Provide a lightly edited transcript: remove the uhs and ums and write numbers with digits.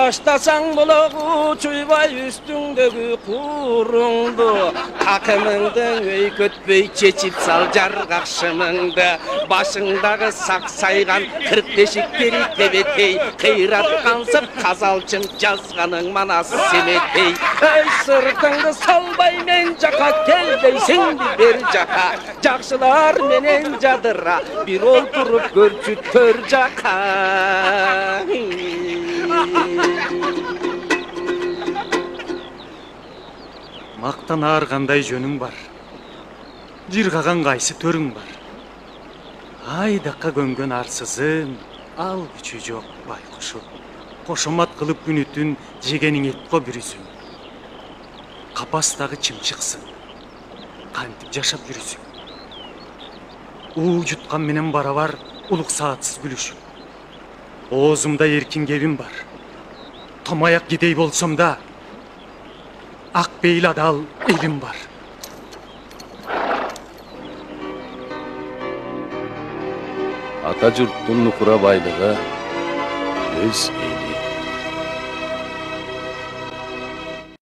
Baştasan bulağı çuybay üstündeki kurundu. Takımından öy kötbey çeçip sal jargakşımыңdı. Başındagı saksaygan 45'ikleri tebetey. Kıyrat kansıp kazalçın жазганың mana semetey. Ey sırtыңды salbay men jaka kel deysin bir jaka. Jakşılar menen jadıra bir olturup görçü tör jaka. Мактан ааргандай жөнүң бар. Жыргаган кайсы төрүң бар. Айдакка көнгөн арсызым, ал күчү жок байкушу. Кошомат кылып күнүтүн жегениң этко бүрүсүң. Капастагы чымчыксың. Кантип жашап жүрүсүң. Уу жуткан менен барабар улук саатсыз күлүшүң. Оозумда эркин кебим бар. Томаяк кедей болсом да, ак бейил адал элим бар. Ата журттун нукура байлыгы өз эли.